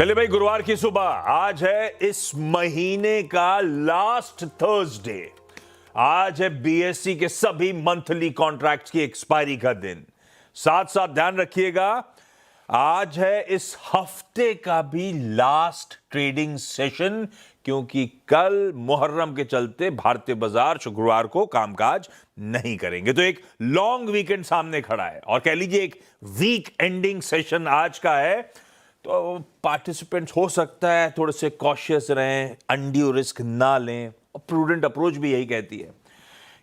चलिए भाई, गुरुवार की सुबह आज है इस महीने का लास्ट थर्सडे। आज है बीएसई के सभी मंथली कॉन्ट्रैक्ट्स की एक्सपायरी का दिन। साथ साथ ध्यान रखिएगा, आज है इस हफ्ते का भी लास्ट ट्रेडिंग सेशन, क्योंकि कल मुहर्रम के चलते भारतीय बाजार शुक्रवार को कामकाज नहीं करेंगे। तो एक लॉन्ग वीकेंड सामने खड़ा है और कह लीजिए एक वीक एंडिंग सेशन आज का है। तो पार्टिसिपेंट्स हो सकता है थोड़े से कॉशियस रहें, अनड्यू रिस्क ना लें, और प्रूडेंट अप्रोच भी यही कहती है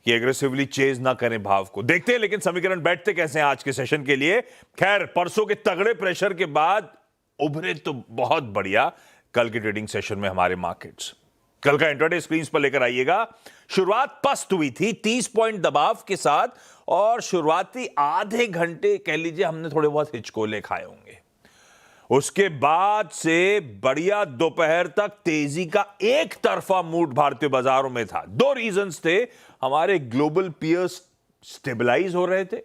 कि एग्रेसिवली चेज ना करें भाव को। देखते हैं लेकिन समीकरण बैठते कैसे हैं आज के सेशन के लिए। खैर, परसों के तगड़े प्रेशर के बाद उभरे तो बहुत बढ़िया कल के ट्रेडिंग सेशन में हमारे मार्केट्स। कल का इंट्राडे स्क्रीन पर लेकर आइएगा। शुरुआत पस्त हुई थी 30 पॉइंट दबाव के साथ, और शुरुआती आधे घंटे कह लीजिए हमने थोड़े बहुत हिचकोले खाए होंगे। उसके बाद से बढ़िया दोपहर तक तेजी का एक तरफा मूड भारतीय बाजारों में था। दो रीजंस थे, हमारे ग्लोबल पीयर्स स्टेबलाइज हो रहे थे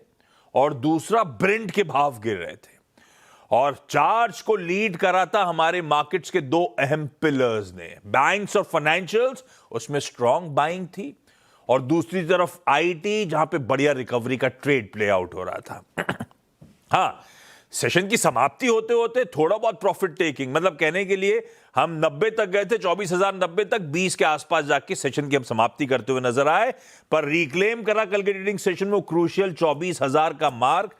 और दूसरा ब्रेंट के भाव गिर रहे थे। और चार्ज को लीड करा था हमारे मार्केट्स के दो अहम पिलर्स ने, बैंक्स और फाइनेंशियल्स, उसमें स्ट्रॉन्ग बाइंग थी, और दूसरी तरफ आईटी, जहां पे बढ़िया रिकवरी का ट्रेड प्ले आउट हो रहा था। हाँ, सेशन की समाप्ति होते होते थोड़ा बहुत प्रॉफिट टेकिंग, मतलब कहने के लिए हम 90 तक गए थे, 24,090 तक, 20 के आसपास जाके सेशन की हम समाप्ति करते हुए नजर आए। पर रिक्लेम करा कल के ट्रेडिंग सेशन में वो क्रूशियल 24,000 का मार्क,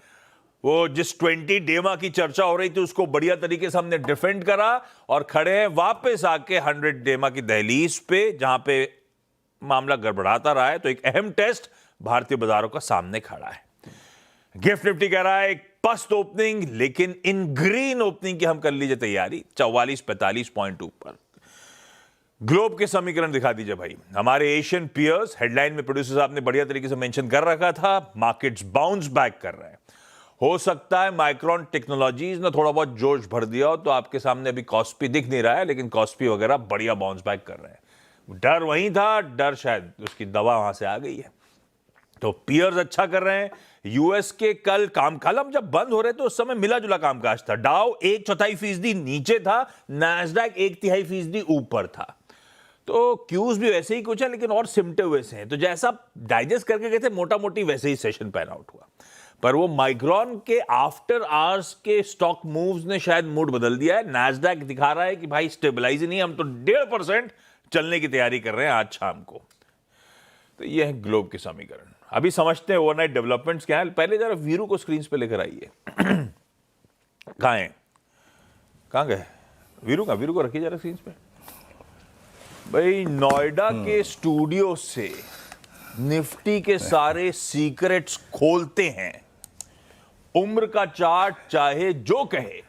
वो जिस 20 डेमा की चर्चा हो रही थी उसको बढ़िया तरीके से हमने डिफेंड करा और खड़े हैं वापस आके 100 डेमा की दहलीज पे, जहां पे मामला गड़बड़ाता रहा है। तो एक अहम टेस्ट भारतीय बाजारों का सामने खड़ा है। गिफ्ट निफ्टी कह रहा है एक पस्त ओपनिंग, लेकिन इन ग्रीन ओपनिंग की हम कर लीजिए तैयारी 44-45 पॉइंट ऊपर। ग्लोब के समीकरण दिखा दीजिए भाई। हमारे एशियन पियर्स, हेडलाइन में प्रोड्यूसर साहब ने बढ़िया तरीके से मेंशन कर रखा था, मार्केट्स बाउंस बैक कर रहे हैं। हो सकता है माइक्रोन टेक्नोलॉजीज ने थोड़ा बहुत जोश भर दिया हो, तो आपके सामने अभी कॉस्पी दिख नहीं रहा है, लेकिन कॉस्पी वगैरह बढ़िया बाउंस बैक कर रहे हैं। डर वहीं था, डर शायद उसकी दवा वहां से आ गई है। तो पियर्स अच्छा कर रहे हैं। यूएस के कल कामकाज जब बंद हो रहे तो उस समय मिला जुला कामकाज था। डाउ 1/4% नीचे था, नैस्डैक 1/3% ऊपर था। तो क्यूज भी वैसे ही कुछ है, लेकिन और सिमटे हुए से हैं। तो जैसा डाइजेस्ट करके गए थे मोटा मोटी वैसे ही सेशन पैन आउट हुआ। पर वो माइक्रोन के आफ्टर आवर्स के स्टॉक मूव्स ने शायद मूड बदल दिया है। नैस्डैक दिखा रहा है कि भाई स्टेबलाइज नहीं, हम तो 1.5% चलने की तैयारी कर रहे हैं आज शाम को। तो ये है ग्लोब के समीकरण। अभी समझते हैं ओवरनाइट डेवलपमेंट्स क्या है। पहले जरा वीरू को स्क्रीन पे लेकर आइए। कहाँ है, कहाँ गए वीरू को रखिए जरा स्क्रीन पे भाई। नोएडा के स्टूडियो से निफ्टी के सारे सीक्रेट्स खोलते हैं। उम्र का चार्ट चाहे जो कहे,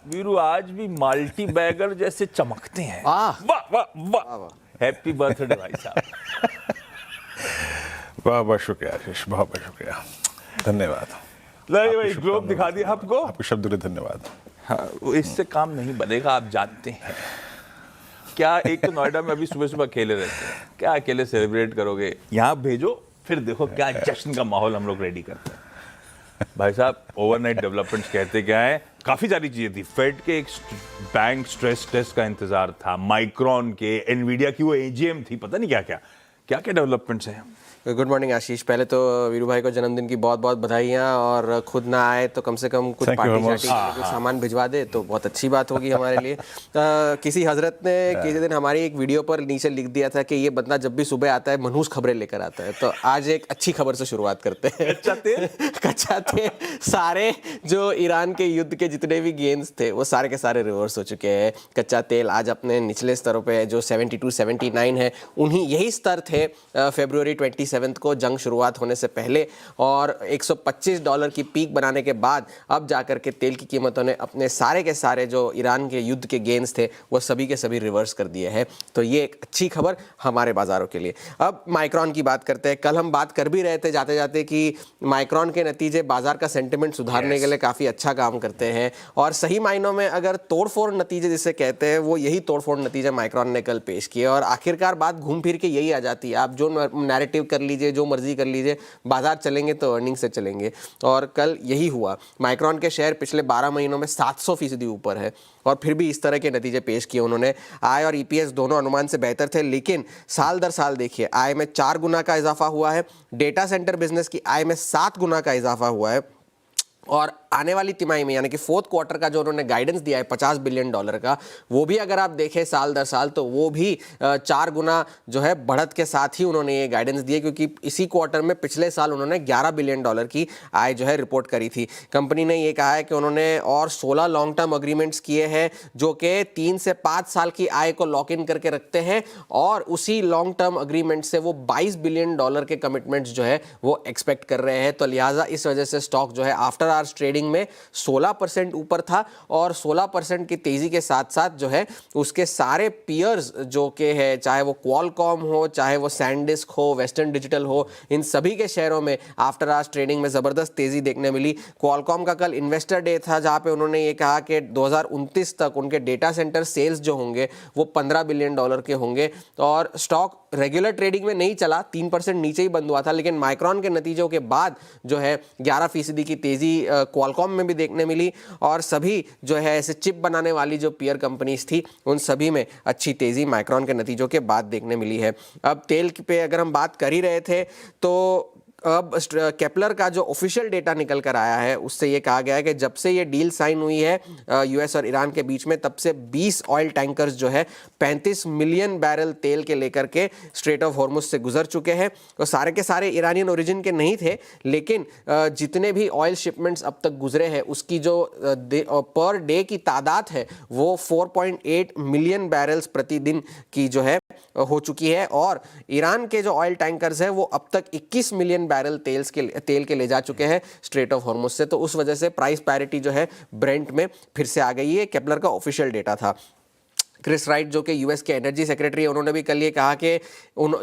वीरू आज भी मल्टी बैगर जैसे चमकते हैं। वाह वाह वाह, हैप्पी बर्थडे भाई साहब। बहुत बहुत शुक्रिया आशीष, बहुत बहुत शुक्रिया, धन्यवाद। भाई ग्लोब दिखा दिया आपको, आपके शब्दों के धन्यवाद। हाँ, इससे काम नहीं बनेगा, आप जानते हैं क्या। एक तो नोएडा में अभी सुबह सुबह अकेले रहते हैं, क्या अकेले सेलिब्रेट करोगे? यहाँ भेजो, फिर देखो क्या जश्न का माहौल हम लोग रेडी करते हैं। भाई साहब, ओवरनाइट डेवलपमेंट्स कहते क्या है, काफी सारी चीजें थी। फेड के एक बैंक स्ट्रेस टेस्ट का इंतजार था, माइक्रोन के, एनवीडिया की वो एजीएम थी, पता नहीं क्या क्या डेवलपमेंट्स हैं। गुड मॉर्निंग आशीष। पहले तो वीरू भाई को जन्मदिन की बहुत बहुत बधाइयाँ, और खुद ना आए तो कम से कम कुछ पार्टी शार्टी कुछ सामान भिजवा दे तो बहुत अच्छी बात होगी हमारे लिए। किसी हजरत ने किसी दिन हमारी एक वीडियो पर नीचे लिख दिया था कि ये बंदा जब भी सुबह आता है मनहूस खबरें लेकर आता है। तो आज एक अच्छी खबर से शुरुआत करते हैं। कच्चा तेल सारे जो ईरान के युद्ध के जितने भी गेन्स थे वो सारे के सारे रिवर्स हो चुके हैं। कच्चा तेल आज अपने निचले स्तरों पे जो 72-79 है, उन्हीं यही स्तर थे फरवरी 27 को जंग शुरुआत होने से पहले, और $125 की पीक बनाने के बाद अब जाकर के तेल की कीमतों ने अपने सारे के सारे जो ईरान के युद्ध के गेन्स थे वो सभी के सभी रिवर्स कर दिए हैं। तो ये एक अच्छी खबर हमारे बाजारों के लिए। अब माइक्रोन की बात करते हैं। कल हम बात कर भी रहे थे जाते जाते कि माइक्रोन के नतीजे बाजार का सेंटिमेंट सुधारने के लिए काफ़ी अच्छा काम करते हैं, और सही मायनों में अगर तोड़फोड़ नतीजे जिसे कहते हैं वो यही तोड़फोड़ नतीजे माइक्रोन ने कल पेश किए। और आखिरकार बात घूम फिर के यही आ जाती है, आप जो नैरेटिव कर लीजिए, जो मर्जी कर लीजिए, बाजार चलेंगे तो अर्निंग से चलेंगे। और कल यही हुआ। माइक्रॉन के शेयर पिछले 12 महीनों में 700% ऊपर है और फिर भी इस तरह के नतीजे पेश किए उन्होंने। आय और ईपीएस दोनों अनुमान से बेहतर थे, लेकिन साल दर साल देखिए आय में 4 गुना का इजाफा हुआ है, डेटा सेंटर बिजनेस की आय में 7 गुना का इजाफा हुआ है और आने वाली तिमाही में यानी कि फोर्थ क्वार्टर का जो उन्होंने गाइडेंस दिया है $50 बिलियन का, वो भी अगर आप देखें साल दर साल तो वो भी 4 गुना जो है बढ़त के साथ ही उन्होंने ये गाइडेंस दिए, क्योंकि इसी क्वार्टर में पिछले साल उन्होंने $11 बिलियन की आय जो है रिपोर्ट करी थी। कंपनी ने ये कहा है कि उन्होंने और 16 लॉन्ग टर्म अग्रीमेंट्स किए हैं जो कि 3 से 5 साल की आय को लॉक इन करके रखते हैं और उसी लॉन्ग टर्म अग्रीमेंट से वो $22 बिलियन के कमिटमेंट्स जो है वो एक्सपेक्ट कर रहे हैं। तो लिहाजा इस वजह से स्टॉक जो है आफ्टर आवर्स ट्रेडिंग में 16% ऊपर था और 16% की तेजी के साथ साथ जो है उसके सारे पीयर्स जो के है, चाहे वो क्वालकॉम हो, चाहे वो सैंडिस्क हो, वेस्टर्न डिजिटल हो, इन सभी के शेयरों में आफ्टर आवर्स ट्रेडिंग में जबरदस्त तेजी देखने मिली। क्वालकॉम का कल इन्वेस्टर डे था जहां पे उन्होंने ये कहा कि 2029 तक उनके डेटा सेंटर सेल्स जो होंगे वो $15 बिलियन के होंगे और स्टॉक रेगुलर ट्रेडिंग में नहीं चला, 3% नीचे ही बंद हुआ था, लेकिन माइक्रॉन के नतीजों के बाद जो है 11% की तेजी क्वालकॉम में भी देखने मिली और सभी जो है ऐसे चिप बनाने वाली जो पीयर कंपनीज थी उन सभी में अच्छी तेजी माइक्रॉन के नतीजों के बाद देखने मिली है। अब तेल पे अगर हम बात कर ही रहे थे तो अब केपलर का जो ऑफिशियल डेटा निकल कर आया है उससे ये कहा गया है कि जब से ये डील साइन हुई है यूएस और ईरान के बीच में, तब से 20 ऑयल टैंकर्स जो है 35 मिलियन बैरल तेल के लेकर के स्ट्रेट ऑफ हॉर्मुज से गुजर चुके हैं। तो सारे के सारे ईरानियन ओरिजिन के नहीं थे, लेकिन जितने भी ऑयल शिपमेंट्स अब तक गुजरे हैं उसकी जो पर डे की तादाद है वो 4.8 मिलियन बैरल्स प्रतिदिन की जो है हो चुकी है और ईरान के जो ऑयल टैंकर्स हैं वो अब तक 21 मिलियन बैरल तेल के ले जा चुके हैं स्ट्रेट ऑफ हॉर्मुज से। तो उस वजह से प्राइस पैरिटी जो है ब्रेंट में फिर से आ गई है। केपलर का ऑफिशियल डेटा था। क्रिस राइट जो कि यूएस के एनर्जी सेक्रेटरी है, उन्होंने भी कल ये कहा कि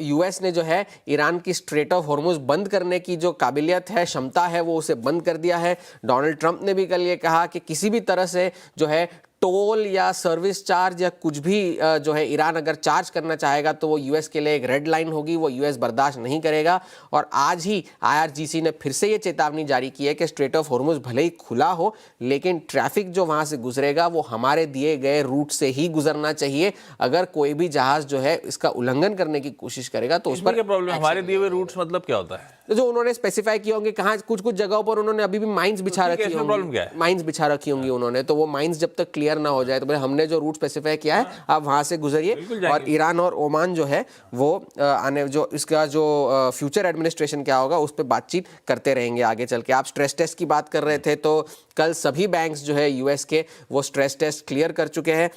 यूएस ने जो है ईरान की स्ट्रेट ऑफ हॉर्मुज बंद करने की जो काबिलियत है, क्षमता है, वो उसे बंद कर दिया है। डोनाल्ड ट्रंप ने भी कल ये कहा कि किसी भी तरह से जो है टोल या सर्विस चार्ज या कुछ भी जो है ईरान अगर चार्ज करना चाहेगा तो वो यूएस के लिए एक रेड लाइन होगी, वो यूएस बर्दाश्त नहीं करेगा। और आज ही आईआरजीसी ने फिर से ये चेतावनी जारी की है कि स्ट्रेट ऑफ हॉर्मुज भले ही खुला हो लेकिन ट्रैफिक जो वहां से गुजरेगा वो हमारे दिए गए रूट से ही गुजरना चाहिए। अगर कोई भी जहाज जो है इसका उल्लंघन करने की कोशिश करेगा तो उस पर क्या प्रॉब्लम, हमारे दिए हुए रूट्स मतलब क्या होता है? जो उन्होंने स्पेसिफाई किए होंगे, कहाँ कुछ कुछ जगहों पर उन्होंने अभी भी माइंस बिछा रखी होंगी, माइंस बिछा रखी होंगी उन्होंने, तो वो माइंस जब तक क्लियर ना हो जाए तो हमने जो रूट स्पेसिफाई किया है आप वहां से गुजरिए। और ईरान और ओमान जो है वो आने जो इसका जो फ्यूचर एडमिनिस्ट्रेशन क्या होगा उस पर बातचीत करते रहेंगे आगे चल के। आप स्ट्रेस टेस्ट की बात कर रहे थे तो कल सभी बैंक्स जो है यूएस के वो स्ट्रेस टेस्ट क्लियर कर चुके हैं।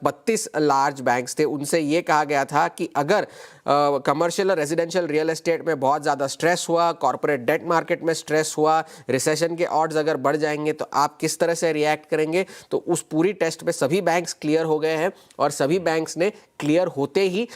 32 लार्ज बैंक्स थे, उनसे ये कहा गया था कि अगर कमर्शियल और रेजिडेंशियल रियल एस्टेट में बहुत ज़्यादा स्ट्रेस हुआ, कॉर्पोरेट डेट मार्केट में स्ट्रेस हुआ, रिसेशन के ऑड्स अगर बढ़ जाएंगे तो आप किस तरह से रिएक्ट करेंगे। तो उस पूरी टेस्ट में सभी बैंक्स क्लियर हो गए हैं और सभी बैंक्स ने क्लियर होते ही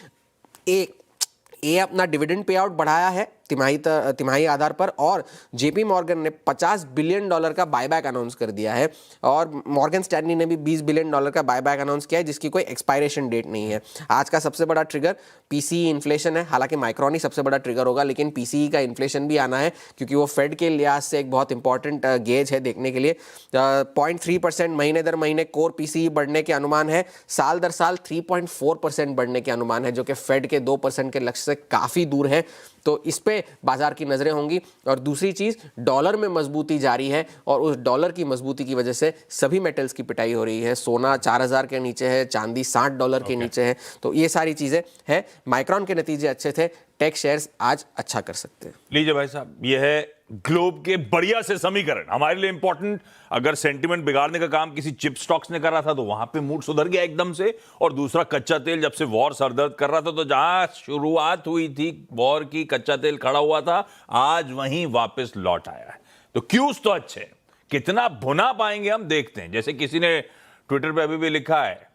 अपना डिविडेंड पे आउट बढ़ाया है तिमाही आधार पर और जेपी मॉर्गन ने $50 बिलियन का बायबैक अनाउंस कर दिया है और मॉर्गन स्टैनली ने भी $20 बिलियन का बायबैक अनाउंस किया है जिसकी कोई एक्सपायरेशन डेट नहीं है। आज का सबसे बड़ा ट्रिगर पीसीई इन्फ्लेशन है, हालांकि माइक्रॉन ही सबसे बड़ा ट्रिगर होगा लेकिन पीसीई का इन्फ्लेशन भी आना है क्योंकि वो फेड के लिहाज से एक बहुत इंपॉर्टेंट गेज है देखने के लिए। 0.3% महीने दर महीने कोर पीसीई बढ़ने के अनुमान है, साल दर साल 3.4% बढ़ने के अनुमान है जो कि फेड के 2% के लक्ष्य से काफ़ी दूर है। तो इस पे बाजार की नजरें होंगी। और दूसरी चीज, डॉलर में मजबूती जारी है और उस डॉलर की मजबूती की वजह से सभी मेटल्स की पिटाई हो रही है। सोना 4000 के नीचे है, चांदी $60 के नीचे है। तो ये सारी चीजें हैं। माइक्रॉन के नतीजे अच्छे थे, टेक शेयर्स आज अच्छा कर सकते हैं। लीजिए भाई साहब, ये है ग्लोब के बढ़िया से समीकरण, हमारे लिए इंपॉर्टेंट। अगर सेंटिमेंट बिगाड़ने का काम किसी चिप स्टॉक्स ने कर रहा था तो वहां पे मूड सुधर गया एकदम से। और दूसरा, कच्चा तेल जब से वॉर सरदर्द कर रहा था तो जहां शुरुआत हुई थी वॉर की, कच्चा तेल खड़ा हुआ था, आज वहीं वापस लौट आया है। तो क्यूज तो अच्छे, कितना भुना पाएंगे हम देखते हैं। जैसे किसी ने ट्विटर पे अभी भी लिखा है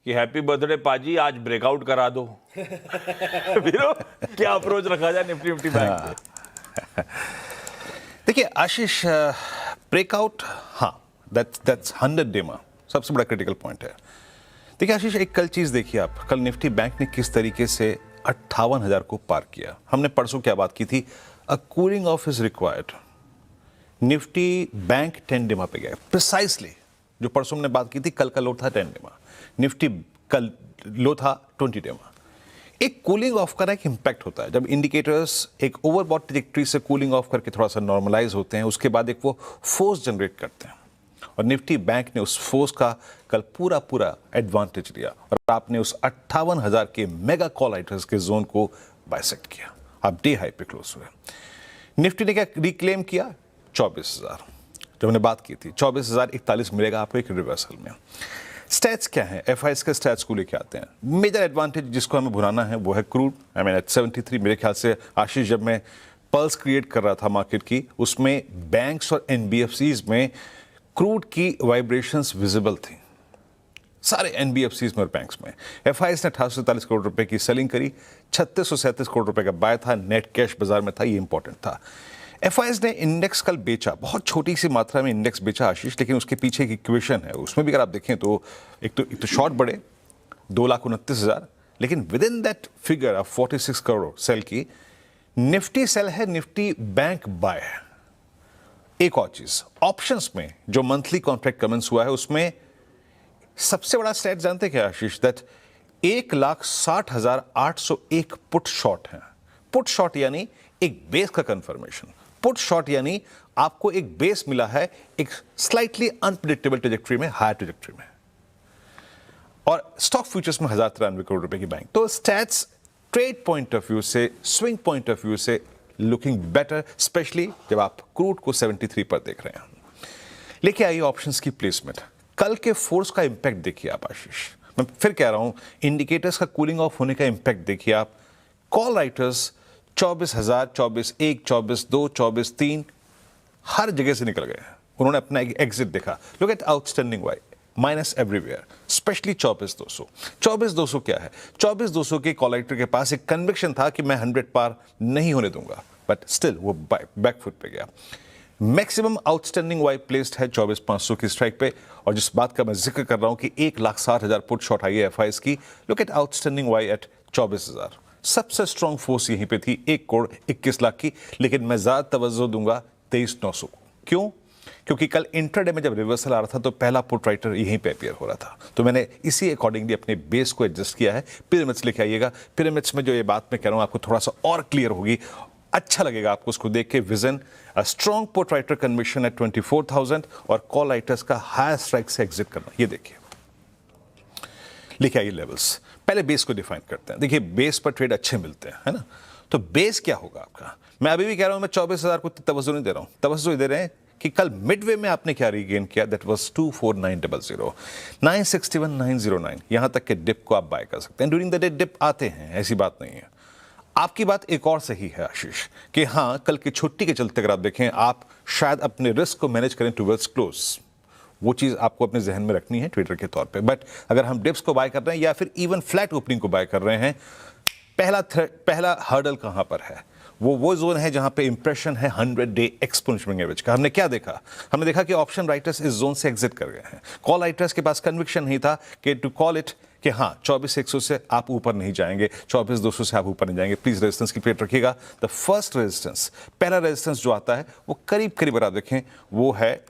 कि हैप्पी बर्थडे पाजी, आज ब्रेकआउट करा दो। क्या अप्रोच रखा जाए निफ्टी बैंक से? देखिए आशीष, ब्रेकआउट, हाँ, दैट्स 100 डेमा सबसे बड़ा क्रिटिकल पॉइंट है। देखिए आशीष, एक कल चीज देखिए आप, कल निफ्टी बैंक ने किस तरीके से 58,000 को पार किया। हमने परसों क्या बात की थी, a cooling of is required. Nifty bank 10 डेमा पे गया प्रिसाइसली, जो परसों हमने बात की थी, कल का लो था 10 डेमा, निफ्टी कल लो था 20 डेमा। एक कूलिंग ऑफ का एक इंपैक्ट होता है, जब इंडिकेटर्स एक ओवरबॉट ट्रैजेक्टरी से कूलिंग ऑफ करके थोड़ा सा नॉर्मलाइज होते हैं, उसके बाद एक वो फोर्स जनरेट करते हैं, और निफ्टी बैंक ने उस फोर्स का कल पूरा एडवांटेज लिया और आपने उस 58,000 के मेगा कॉल राइटर्स के जोन को बाइसेक्ट किया। आप डे हाई पे क्लोज हुए। निफ्टी ने क्या रिक्लेम किया, 24,000, जब हमने बात की थी 24,041 मिलेगा आपको एक रिवर्सल में। स्टैट्स क्या है, एफआईएस के स्टैट्स को लेके आते हैं। मेजर एडवांटेज जिसको हमें भुनाना है वो है क्रूड, आई मीन एट 73। मेरे ख्याल से आशीष, जब मैं पल्स क्रिएट कर रहा था मार्केट की, उसमें बैंक्स और एनबीएफसीज में क्रूड की वाइब्रेशंस विजिबल थी, सारे एनबीएफसीज में और बैंक्स में। एफआईएस ने 1843 करोड़ रुपए की सेलिंग करी, 3637 करोड़ रुपए का बाय था, नेट कैश बाजार में था, ये इंपॉर्टेंट था। एफआईएस ने इंडेक्स कल बेचा, बहुत छोटी सी मात्रा में इंडेक्स बेचा आशीष, लेकिन उसके पीछे एक इक्वेशन है, उसमें भी अगर आप देखें तो एक तो शॉर्ट बढ़े 2,29,000, लेकिन with in that figure of 46 crore sell की, निफ्टी सेल है, निफ्टी बैंक बाय है। एक और चीज, ऑप्शंस में जो मंथली कॉन्ट्रैक्ट कमेंस हुआ है, उसमें सबसे बड़ा स्टैट जानते क्या आशीष, दैट 1,60,801 पुट शॉर्ट है। पुट शॉर्ट यानी एक बेस का कंफर्मेशन, पुट शॉर्ट यानी आपको एक बेस मिला है एक स्लाइटली अनप्रिडिक्टेबल ट्रेजेक्टरी में, हायर ट्रेजेक्टरी में, और स्टॉक फ्यूचर्स में 1,093 करोड़ रुपए की बैंक। तो stats trade point of view से, स्विंग पॉइंट ऑफ व्यू से लुकिंग बेटर, स्पेशली जब आप क्रूड को 73 पर देख रहे हैं। लेके आइए ऑप्शंस की प्लेसमेंट। कल के फोर्स का इंपैक्ट देखिए आप आशीष, मैं फिर कह रहा हूं, इंडिकेटर्स का कूलिंग ऑफ होने का इंपैक्ट देखिए आप। कॉल राइटर्स 24,000, 24,1, 24,2, 24,3 हर जगह से निकल गए हैं, उन्होंने अपना एक एग्जिट देखा। Look at outstanding Y, minus everywhere, specially 24,200। 24,200 क्या है, 24,200 के कॉल राइटर के पास एक कन्विक्शन था कि मैं 100 पार नहीं होने दूंगा, बट स्टिल वो बैकफुट पे गया। मैक्सिमम आउटस्टैंडिंग वाई प्लेस्ड है 24,500 की स्ट्राइक पे, और जिस बात का मैं जिक्र कर रहा हूं कि 1,60,000 पुट शॉट आई है एफआईएस की, look at outstanding Y at 24,000। सबसे स्ट्रॉन्ग फोर्स यहीं पे थी 1,21,00,000 की, लेकिन मैं ज्यादा तवज्जो दूंगा 23,900 को। क्यों? क्योंकि कल इंट्राडे में जब रिवर्सल आ रहा था तो पहला पुट राइटर यहीं पे अपीयर हो रहा था, तो मैंने इसी अकॉर्डिंगली अपने बेस को एडजस्ट किया है। पिरामिड्स लेके आइएगा, पिरामिड्स में जो ये बात मैं कह रहा हूं आपको थोड़ा सा और क्लियर होगी, अच्छा लगेगा आपको उसको देख के। Vision, a strong put writer conviction at 24,000 और कॉल राइटर्स का हायर स्ट्राइक से एग्जिट करना, ये देखिए। लिखे आइए लेवल्स, पहले बेस को डिफाइन करते हैं। देखिए बेस पर ट्रेड अच्छे मिलते हैं, है ना, तो बेस क्या होगा आपका। मैं अभी भी कह रहा हूं, मैं 24,000 को तवज्जो नहीं दे रहा हूं, तवज्जो दे रहे हैं कि कल मिडवे में आपने क्या रीगेन किया, दैट वाज 24,900, 961,909, यहां तक के डिप को आप बाय कर सकते हैं। ड्यूरिंग द डे डिप आते हैं, ऐसी बात नहीं है। आपकी बात एक और सही है आशीष कि हाँ, कल की छुट्टी के चलते अगर आप देखें, आप शायद अपने रिस्क को मैनेज करें टुवर्ड्स क्लोज, वो चीज़ आपको अपने जहन में रखनी है ट्रेडर के तौर पे। बट अगर हम डिप्स को बाय कर रहे हैं या फिर इवन फ्लैट ओपनिंग को बाय कर रहे हैं, पहला हर्डल कहां पर है, वो जोन है जहां पे इंप्रेशन है 100 डे एक्सपोनेंशियल एवरेज का। हमने क्या देखा, हमने देखा कि ऑप्शन राइटर्स इस जोन से एग्जिट कर गए हैं। कॉल राइटर्स के पास कन्विक्शन नहीं था कि टू कॉल इट कि हाँ 24,100 से आप ऊपर नहीं जाएंगे, 24,200 से आप ऊपर नहीं जाएंगे। प्लीज रेजिस्टेंस की प्लेट रखिएगा। द फर्स्ट रेजिस्टेंस, पहला रेजिस्टेंस जो आता है वो करीब आप देखें, वो है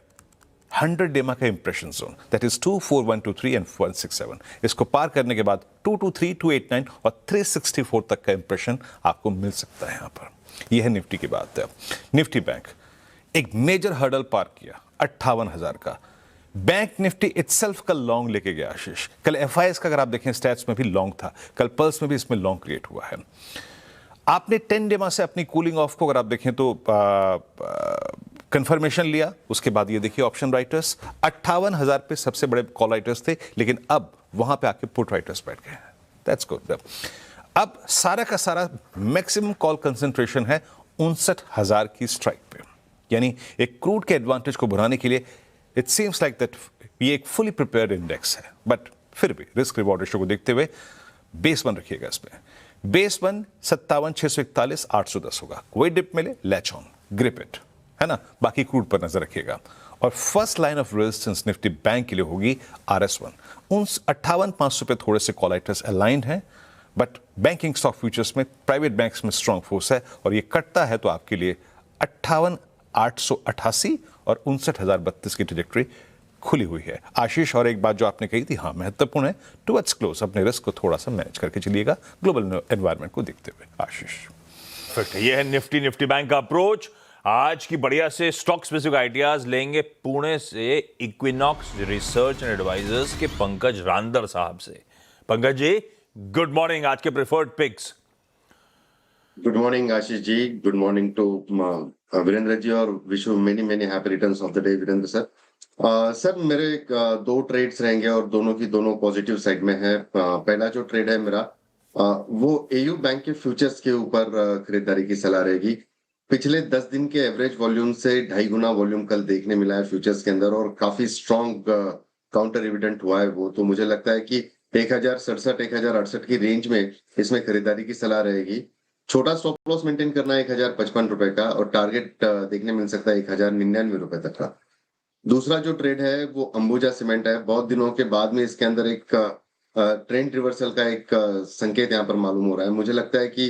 100 डेमा का impression zone, that is 24123 and 167। इसको पार करने के बाद 223, 289 और 364 तक का इंप्रेशन आपको मिल सकता है यहां पर। यह है निफ्टी की बात है। निफ्टी बैंक एक मेजर हर्डल पार किया 58,000 का। बैंक निफ्टी इटसेल्फ कल लॉन्ग लेके गया आशीष। कल एफआईएस का अगर आप देखें स्टैट्स में भी लॉन्ग था, कल पल्स में भी इसमें लॉन्ग क्रिएट हुआ है। आपने 10 डेमा से अपनी कूलिंग ऑफ को अगर आप देखें तो कंफर्मेशन लिया, उसके बाद ये देखिए ऑप्शन राइटर्स 58,000 पे सबसे बड़े कॉल राइटर्स थे, लेकिन अब वहां पे आके पुट राइटर्स बैठ गए। That's good. अब सारा का सारा मैक्सिमम कॉल कंसंट्रेशन है 59,000 की स्ट्राइक पे, यानी एक क्रूड के एडवांटेज को बढ़ाने के लिए इट सीम्स लाइक दैट ये एक फुली प्रिपेयर्ड इंडेक्स है। बट फिर भी रिस्क रिवॉर्ड रेशियो को देखते हुए बेस वन रखिएगा। इसमें बेस वन 57,641, 810 होगा। कोई डिप मिले लैच ऑन, ग्रिप इट, है ना। बाकी क्रूड पर नजर रखिएगा। और first line of resistance Nifty bank के लिए होगी RS1। उन 58,500 पे थोड़े से कॉल राइटर्स अलाइंड हैं, बट बैंकिंग स्टॉक फ्यूचर्स में प्राइवेट बैंक्स में स्ट्रांग फोर्स है और ये कटता है तो आपके लिए 58,888 और 59,032 की ट्रैजेक्टरी खुली हुई है। आशीष, और एक बात जो आपने कही थी, हाँ महत्वपूर्ण है, टुवर्ड्स क्लोज अपने रिस्क को थोड़ा सा मैनेज करके चलिएगा ग्लोबल एनवायरनमेंट को देखते हुए। आशीष, ये है निफ्टी बैंक का अप्रोच। आज की बढ़िया से स्टॉक स्पेसिफिक आइडियाज लेंगे पुणे से इक्विनॉक्स रिसर्च एंड एडवाइजर्स के पंकज रांदर साहब से। Pankaj ji, good morning. आज के preferred picks. Good morning Ashish ji, good morning to Virender ji, और wish you many many happy returns of the day Virender sir. Sir मेरे दो ट्रेड्स रहेंगे और दोनों की दोनों पॉजिटिव साइड में है। पहला जो ट्रेड है मेरा वो एयू बैंक के फ्यूचर्स के ऊपर खरीदारी की सलाह रहेगी। पिछले 10 दिन के एवरेज वॉल्यूम से 2.5 गुना वॉल्यूम कल देखने मिला है फ्यूचर्स के अंदर और काफी स्ट्रॉन्ग काउंटर एविडेंट हुआ है वो। तो मुझे लगता है कि 1067 1068 की रेंज में इसमें खरीदारी की सलाह रहेगी। छोटा स्टॉप लॉस मेंटेन करना है 1055 रुपए का और टारगेट देखने मिल सकता है 1099 रुपए तक का। दूसरा जो ट्रेड है वो अंबुजा सीमेंट है। बहुत दिनों के बाद में इसके अंदर एक ट्रेंड रिवर्सल का एक संकेत यहाँ पर मालूम हो रहा है। मुझे लगता है कि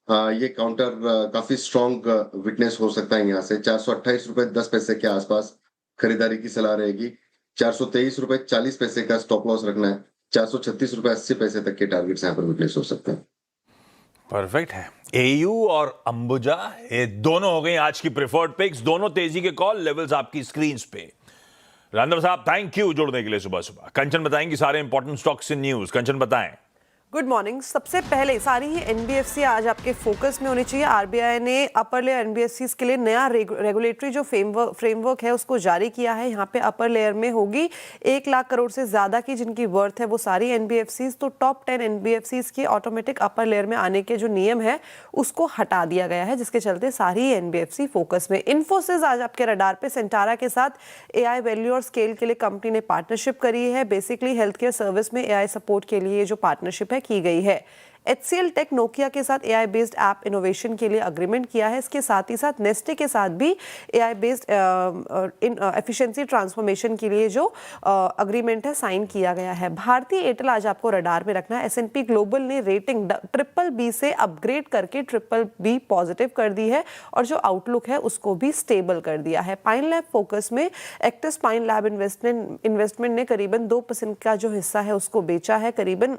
ये काउंटर काफी स्ट्रॉन्ग विटनेस हो सकता है। यहाँ से 428 रुपए 10 पैसे के आसपास खरीदारी की सलाह रहेगी। 423 रुपए 40 पैसे का स्टॉप लॉस रखना है। 436 रुपए 80 पैसे तक के टारगेट्स यहाँ पर विटनेस हो सकते हैं। परफेक्ट है। एयू और अंबुजा ये दोनों हो गई आज की प्रेफर्ड पिक्स। दोनों तेजी के कॉल लेवल्स आपकी स्क्रीन पे। रांदर साहब, थैंक यू जुड़ने के लिए सुबह सुबह। कंचन बताएंगे सारे इंपॉर्टेंट स्टॉक्स इन न्यूज। कंचन बताएं। Good morning. सबसे पहले सारी ही एनबीएफसी आज आपके फोकस में होनी चाहिए। आरबीआई ने अपर लेयर एनबीएफसी के लिए नया रेगुलेटरी जो फ्रेमवर्क है उसको जारी किया है। यहाँ पे अपर लेयर में होगी 1 लाख करोड़ से ज्यादा की जिनकी वर्थ है वो सारी एनबीएफसी। तो टॉप 10 एनबीएफसी के ऑटोमेटिक अपर लेयर में आने के जो नियम है उसको हटा दिया गया है, जिसके चलते सारी एनबीएफसी फोकस में। इन्फोसिस आज आपके रडार पे। सेंटारा के साथ एआई वैल्यू और स्केल के लिए कंपनी ने पार्टनरशिप करी है। बेसिकली हेल्थ केयर सर्विस में एआई सपोर्ट के लिए जो पार्टनरशिप की गई है। HCL टेक नोकिया के साथ एआई बेस्ड ऐप इनोवेशन के लिए अग्रीमेंट किया है। इसके साथ ही साथ नेस्टे के साथ भी एआई बेस्ड एफिशिएंसी ट्रांसफॉर्मेशन के लिए जो अग्रीमेंट है साइन किया गया है। भारतीय एयरटेल आज आपको रडार में रखना है। S&P ग्लोबल ने रेटिंग BBB से अपग्रेड करके BBB पॉजिटिव कर दी है और जो आउटलुक है उसको भी स्टेबल कर दिया है। पाइन लैब फोकस में एक्टिस पाइन लैब इन्वेस्टमेंट ने करीबन 2% का जो हिस्सा है उसको बेचा है। करीबन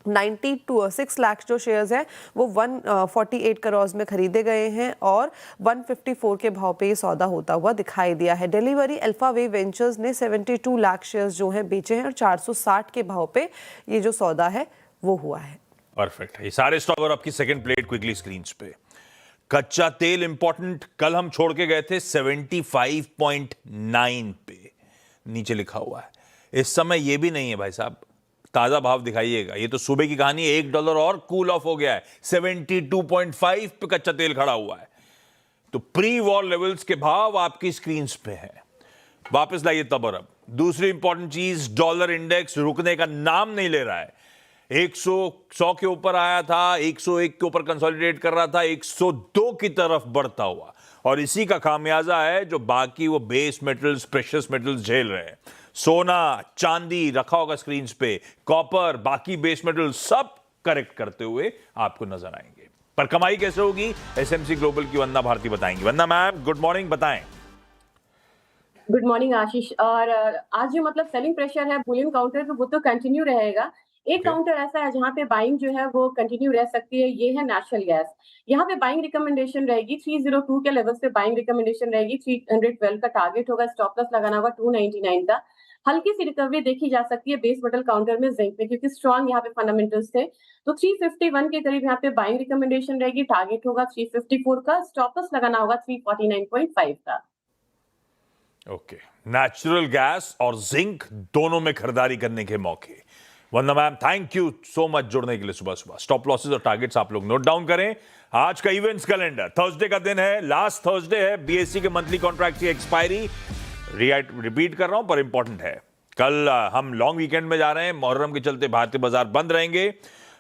96 लाख जो शेयर्स हैं वो 148 करोड़ में खरीदे गए हैं और 154 के भाव पे ये सौदा होता हुआ दिखाई दिया है। डिलीवरी अल्फा वे वेंचर्स ने 72 लाख शेयर्स जो हैं बेचे हैं और 460 के भाव पे ये जो सौदा है वो हुआ है। परफेक्ट है। ये सारे स्टॉक और आपकी सेकंड प्लेट क्विकली स्क्रीन पे। कच्चा तेल इंपॉर्टेंट, कल हम छोड़ के गए थे 75.9 पे, नीचे लिखा हुआ है। इस समय ये भी नहीं है भाई साहब, ताजा भाव दिखाइएगा। ये तो सुबह की कहानी है, $1 और कूल ऑफ हो गया है। 72.5 पे कच्चा तेल खड़ा हुआ है। तो प्री वॉर लेवल्स के भाव आपकी स्क्रीन पे हैं। वापस लाइए तब और अब। दूसरी इंपॉर्टेंट चीज, डॉलर इंडेक्स रुकने का नाम नहीं ले रहा है। 100 के ऊपर आया था, 101 के ऊपर कंसोलिडेट कर रहा था, 102 की तरफ बढ़ता हुआ। और इसी का खामियाजा है जो बाकी वो बेस मेटल्स, प्रेशियस मेटल्स झेल रहे हैं। सोना, चांदी रखा होगा स्क्रीन पे, कॉपर, बाकी बेस मेटल सब करेक्ट करते हुए आपको नजर आएंगे। पर कमाई कैसे होगी, एसएमसी ग्लोबल की वंदना भारती बताएंगी। वंदना मैम, गुड मॉर्निंग, बताएं। गुड मॉर्निंग आशीष। और आज जो मतलब सेलिंग प्रेशर है बुलियन काउंटर पे वो तो कंटिन्यू रहेगा। एक काउंटर ऐसा है जहां पे बाइंग जो है वो कंटिन्यू रह सकती है, ये है नेशनल गैस। यहाँ पे बाइंग रिकमेंडेशन रहेगी 302 के लेवल पे बाइंग रिकमेंडेशन रहेगी। 312 का टारगेट होगा। स्टॉप लॉस लगाना होगा 299 का। हल्की सी रिकवरी देखी जा सकती है बेस मेटल काउंटर में जिंक में, क्योंकि स्ट्रॉन्ग यहाँ पे फंडामेंटल्स थे। तो 351 के करीब यहाँ पे बाइंग रिकमेंडेशन रहेगी। टारगेट होगा 354 का। स्टॉप लॉस लगाना होगा 349.5 का। ओके, नेचुरल गैस और जिंक दोनों में खरीदारी करने के मौके। Vandana ma'am, thank you so much जुड़ने के लिए सुबह सुबह। स्टॉप लॉसेस और टारगेट्स आप लोग नोट डाउन करें। आज का इवेंट्स कैलेंडर, थर्सडे का दिन है, लास्ट थर्सडे है। बीएससी के मंथली कॉन्ट्रैक्ट की एक्सपायरी, रिपीट कर रहा हूं पर इंपॉर्टेंट है। कल हम लॉन्ग वीकेंड में जा रहे हैं, मुहर्रम के चलते भारतीय बाजार बंद रहेंगे।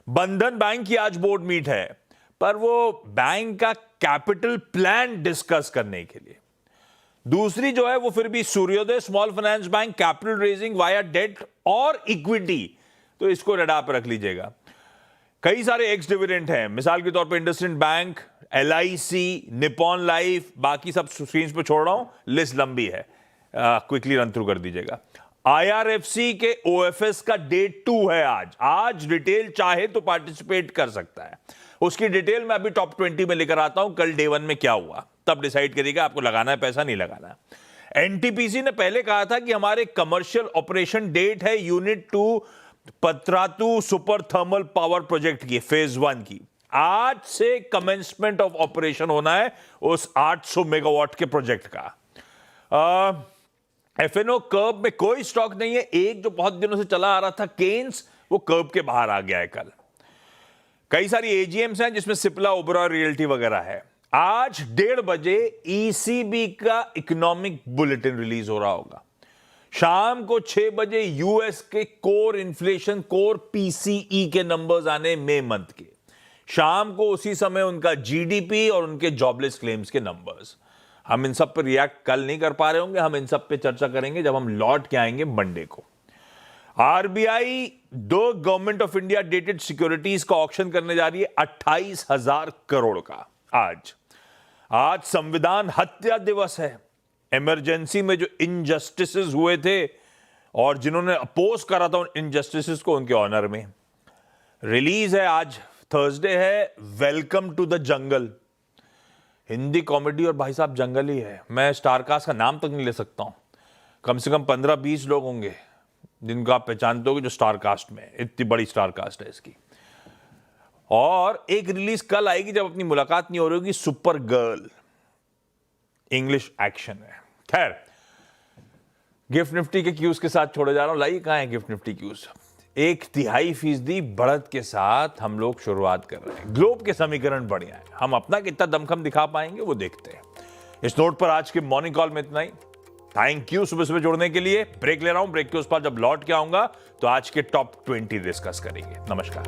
बंधन बैंक की आज बोर्ड मीट है, पर वो बैंक का कैपिटल प्लान डिस्कस करने के लिए। दूसरी जो है वो फिर भी Suryoday small finance bank, capital raising via debt और इक्विटी, तो इसको रडार पर रख लीजिएगा। कई सारे एक्स डिविडेंड हैं, मिसाल के तौर पे IndusInd bank, LIC, Nippon life, बाकी सब स्क्रीन पे छोड़ रहा हूं, लिस्ट लंबी है, क्विकली रन थ्रू कर दीजिएगा। IRFC के OFS का डेट 2 है आज रिटेल चाहे तो पार्टिसिपेट कर सकता है। उसकी डिटेल मैं अभी टॉप 20 में लेकर आता हूं, कल डे 1 में क्या हुआ तब डिसाइड करिएगा आपको लगाना है पैसा, नहीं लगाना है। NTPC ने पहले कहा था कि हमारे कमर्शियल ऑपरेशन डेट है unit 2 Patratu super thermal power project की फेज 1 की। आज से कमेंसमेंट ऑफ ऑपरेशन होना है उस 800 मेगावाट के प्रोजेक्ट का। FNO कर्व में कोई स्टॉक नहीं है। एक जो बहुत दिनों से चला आ रहा था केन्स, वो कर्व के बाहर आ गया है कल। कई सारी AGMs हैं जिसमें सिप्ला, ओबरा, रियल्टी वगैरह है। आज 1:30 बजे ECB का इकोनॉमिक बुलेटिन रिलीज हो रहा होगा। शाम को 6 बजे US के कोर इन्फ्लेशन, कोर PCE के नंबर्स आने मई मंथ के। शाम को उसी समय उनका GDP और उनके जॉबलेस क्लेम्स के नंबर्स। हम इन सब पर रिएक्ट कल नहीं कर पा रहे होंगे, हम इन सब पे चर्चा करेंगे जब हम लौट के आएंगे मंडे को। RBI 2 government of India dated securities का ऑक्शन करने जा रही है 28,000 करोड़ का। आज संविधान हत्या दिवस है। इमरजेंसी में जो इनजस्टिसेस हुए थे और जिन्होंने अपोज करा था उन इनजस्टिसेस को, उनके ऑनर में रिलीज है। आज थर्सडे है, welcome to the jungle. Hindi comedy और भाई साहब जंगल ही है। मैं स्टारकास्ट का नाम तक नहीं ले सकता हूं। कम से कम 15-20 लोग होंगे जिनको आप पहचानते होगे जो स्टारकास्ट में, इतनी बड़ी स्टारकास्ट है इसकी। और एक रिलीज कल आएगी जब अपनी मुलाकात नहीं हो रही होगी, सुपर गर्ल, इंग्लिश एक्शन है। खैर, गिफ्ट निफ्टी के क्यूज के साथ छोड़े जा रहा हूं। लाइए कहां है गिफ्ट निफ्टी क्यूज। 1.5% बढ़त के साथ हम लोग शुरुआत कर रहे हैं। ग्लोब के समीकरण बढ़िया है, हम अपना कितना दमखम दिखा पाएंगे वो देखते हैं। इस नोट पर आज के मॉर्निंग कॉल में इतना ही। थैंक यू सुबह सुबह जुड़ने के लिए। ब्रेक ले रहा हूं, ब्रेक के उस पर जब लौट के आऊंगा तो आज के टॉप 20 डिस्कस करेंगे। नमस्कार।